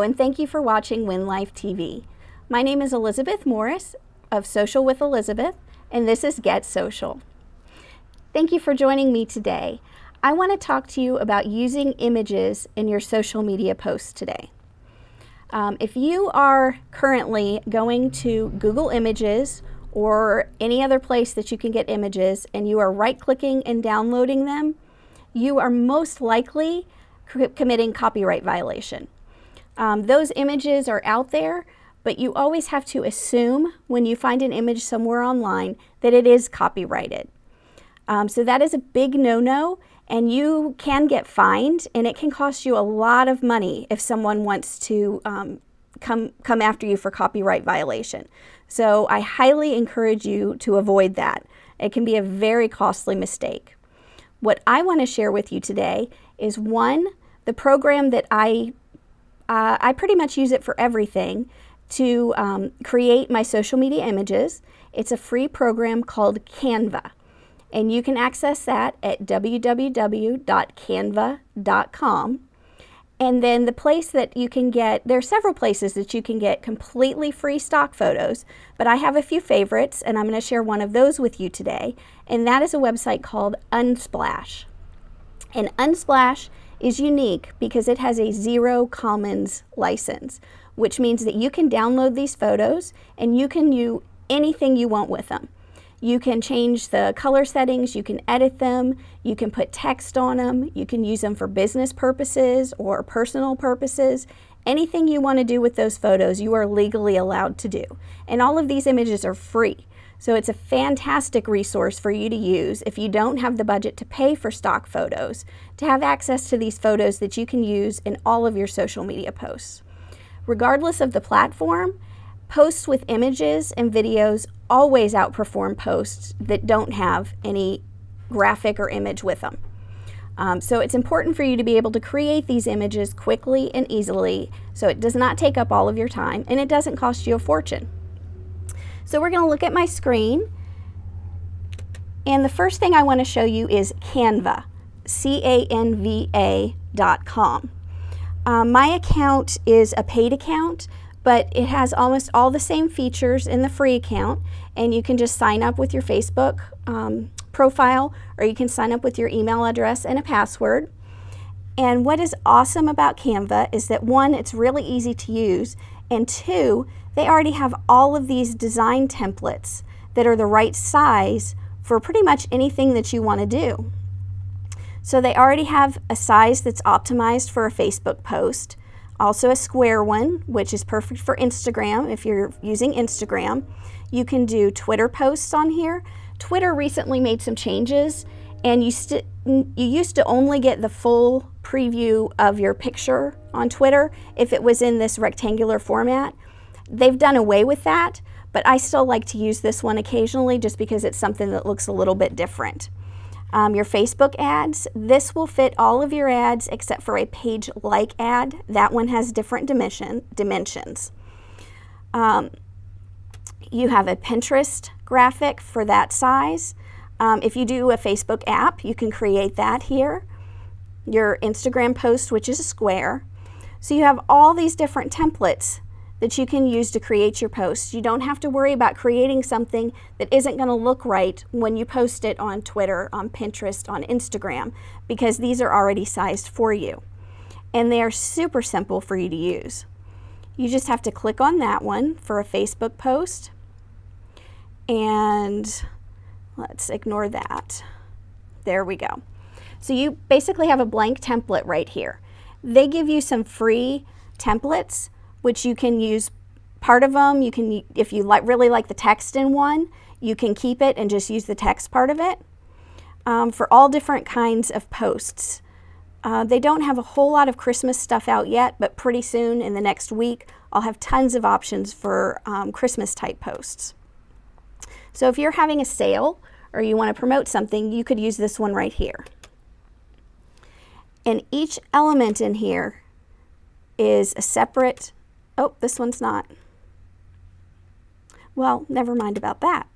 and thank you for watching Win Life TV. My name is Elizabeth Morris of Social with Elizabeth, and this is Get Social. Thank you for joining me today. I want to talk to you about using images in your social media posts today. If you are currently going to Google Images or any other place that you can get images and you are right-clicking and downloading them, you are most likely committing copyright violation. Those images are out there, but you always have to assume when you find an image somewhere online that it is copyrighted. So that is a big no-no, and you can get fined, and it can cost you a lot of money if someone wants to come after you for copyright violation. So I highly encourage you to avoid that. It can be a very costly mistake. What I want to share with you today is the program that I pretty much use it for everything to create my social media images. It's a free program called Canva, and you can access that at www.canva.com. And then the place that you can get, there are several places that you can get completely free stock photos, but I have a few favorites, and I'm going to share one of those with you today, and that is a website called Unsplash. And Unsplash is unique because it has a Zero Commons license, which means that you can download these photos and you can do anything you want with them. You can change the color settings, you can edit them, you can put text on them, you can use them for business purposes or personal purposes. Anything you want to do with those photos, you are legally allowed to do. And all of these images are free. So it's a fantastic resource for you to use if you don't have the budget to pay for stock photos, to have access to these photos that you can use in all of your social media posts. Regardless of the platform, posts with images and videos always outperform posts that don't have any graphic or image with them. So it's important for you to be able to create these images quickly and easily so it does not take up all of your time and it doesn't cost you a fortune. So we're going to look at my screen, and the first thing I want to show you is Canva, Canva.com. My account is a paid account, but it has almost all the same features in the free account, and you can just sign up with your Facebook profile, or you can sign up with your email address and a password. And what is awesome about Canva is that, one, it's really easy to use, and two, they already have all of these design templates that are the right size for pretty much anything that you want to do. So they already have a size that's optimized for a Facebook post, also a square one, which is perfect for Instagram if you're using Instagram. You can do Twitter posts on here. Twitter recently made some changes, and you used to only get the full preview of your picture on Twitter if it was in this rectangular format. They've done away with that, but I still like to use this one occasionally just because it's something that looks a little bit different. Your Facebook ads, this will fit all of your ads except for a page like ad. That one has different dimensions. You have a Pinterest graphic for that size. If you do a Facebook app, you can create that here. Your Instagram post, which is a square. So you have all these different templates that you can use to create your posts. You don't have to worry about creating something that isn't going to look right when you post it on Twitter, on Pinterest, on Instagram, because these are already sized for you. And they are super simple for you to use. You just have to click on that one for a Facebook post, and let's ignore that. There we go. So you basically have a blank template right here. They give you some free templates which you can use part of them. You can, if you really like the text in one, you can keep it and just use the text part of it for all different kinds of posts. They don't have a whole lot of Christmas stuff out yet, but pretty soon in the next week, I'll have tons of options for Christmas type posts. So if you're having a sale or you want to promote something, you could use this one right here. And each element in here is a separate, oh, this one's not. Well, never mind about that.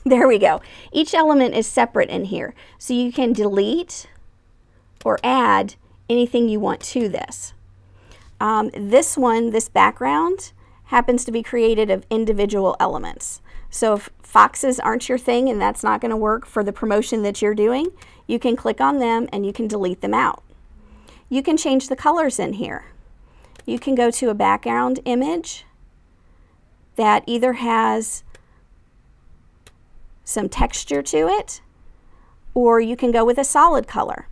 There we go. Each element is separate in here. So you can delete or add anything you want to this. This one, this background, happens to be created of individual elements. So if foxes aren't your thing and that's not going to work for the promotion that you're doing, you can click on them and you can delete them out. You can change the colors in here. You can go to a background image that either has some texture to it, or you can go with a solid color.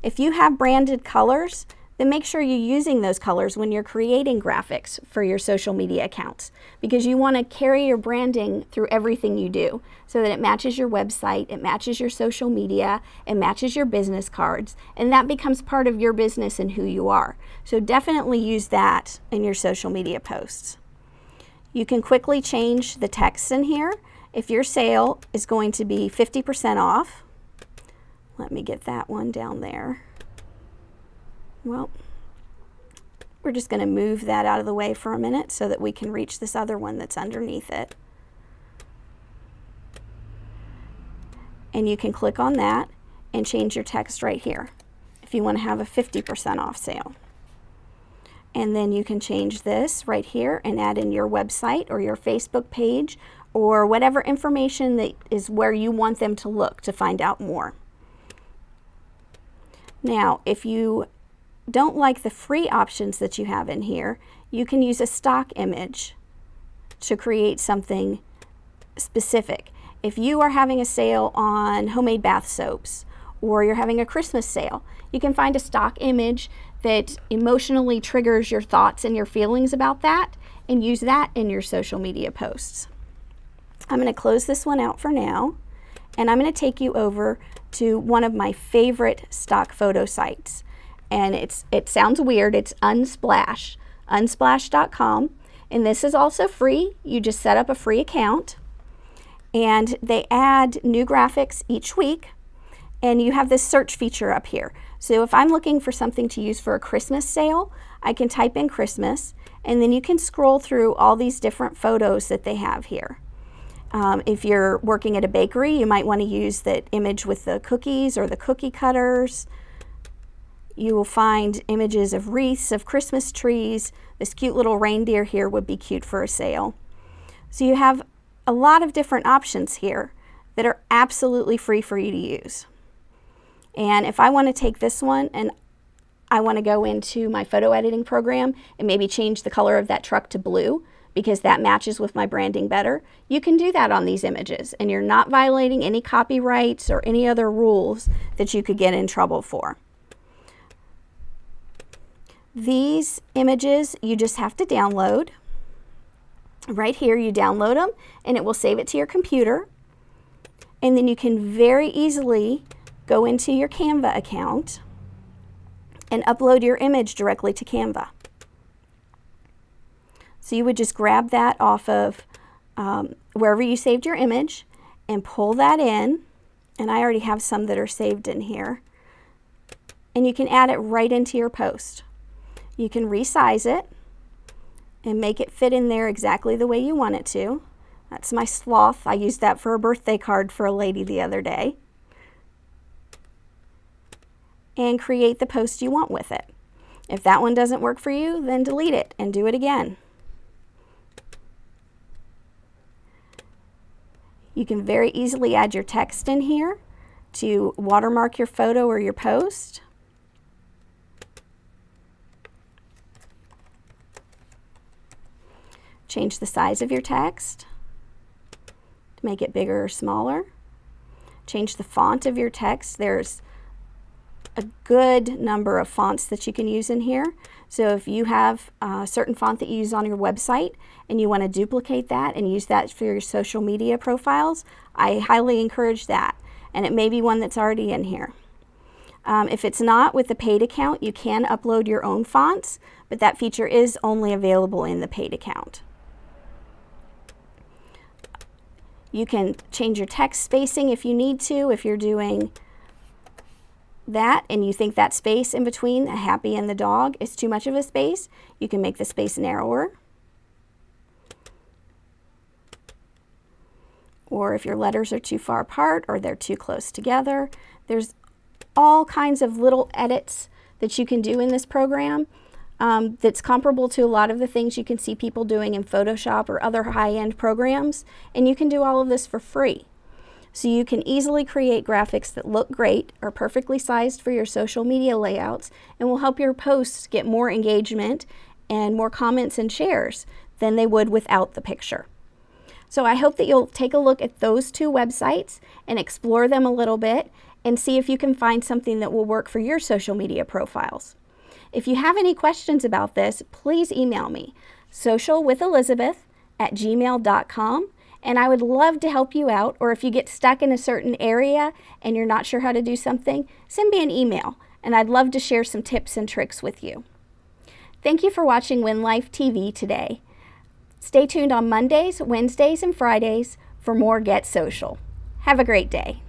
If you have branded colors, then make sure you're using those colors when you're creating graphics for your social media accounts, because you want to carry your branding through everything you do so that it matches your website, it matches your social media, it matches your business cards, and that becomes part of your business and who you are. So definitely use that in your social media posts. You can quickly change the text in here. If your sale is going to be 50% off, let me get that one down there. Well, we're just going to move that out of the way for a minute so that we can reach this other one that's underneath it. And you can click on that and change your text right here if you want to have a 50% off sale. And then you can change this right here and add in your website or your Facebook page or whatever information that is where you want them to look to find out more. Now, if you don't like the free options that you have in here, you can use a stock image to create something specific. If you are having a sale on homemade bath soaps or you're having a Christmas sale, you can find a stock image that emotionally triggers your thoughts and your feelings about that and use that in your social media posts. I'm going to close this one out for now, and I'm going to take you over to one of my favorite stock photo sites. And it sounds weird, it's Unsplash, unsplash.com, and this is also free. You just set up a free account, and they add new graphics each week, and you have this search feature up here. So if I'm looking for something to use for a Christmas sale, I can type in Christmas, and then you can scroll through all these different photos that they have here. If you're working at a bakery, you might want to use that image with the cookies or the cookie cutters. You will find images of wreaths, of Christmas trees. This cute little reindeer here would be cute for a sale. So you have a lot of different options here that are absolutely free for you to use. And if I want to take this one and I want to go into my photo editing program and maybe change the color of that truck to blue because that matches with my branding better, you can do that on these images, and you're not violating any copyrights or any other rules that you could get in trouble for. These images you just have to download. Right here you download them and it will save it to your computer, and then you can very easily go into your Canva account and upload your image directly to Canva. So you would just grab that off of wherever you saved your image and pull that in, and I already have some that are saved in here, and you can add it right into your post. You can resize it and make it fit in there exactly the way you want it to. That's my sloth. I used that for a birthday card for a lady the other day. And create the post you want with it. If that one doesn't work for you, then delete it and do it again. You can very easily add your text in here to watermark your photo or your post. Change the size of your text to make it bigger or smaller. Change the font of your text. There's a good number of fonts that you can use in here. So if you have a certain font that you use on your website and you want to duplicate that and use that for your social media profiles, I highly encourage that. And it may be one that's already in here. If it's not, with the paid account, you can upload your own fonts, but that feature is only available in the paid account. You can change your text spacing if you need to. If you're doing that and you think that space in between a happy and the dog is too much of a space, you can make the space narrower. Or if your letters are too far apart or they're too close together, there's all kinds of little edits that you can do in this program. that's comparable to a lot of the things you can see people doing in Photoshop or other high-end programs, and you can do all of this for free. So you can easily create graphics that look great, are perfectly sized for your social media layouts, and will help your posts get more engagement and more comments and shares than they would without the picture. So I hope that you'll take a look at those two websites and explore them a little bit and see if you can find something that will work for your social media profiles. If you have any questions about this, please email me, socialwithelizabeth@gmail.com, and I would love to help you out. Or if you get stuck in a certain area and you're not sure how to do something, send me an email, and I'd love to share some tips and tricks with you. Thank you for watching WinLife TV today. Stay tuned on Mondays, Wednesdays, and Fridays for more Get Social. Have a great day.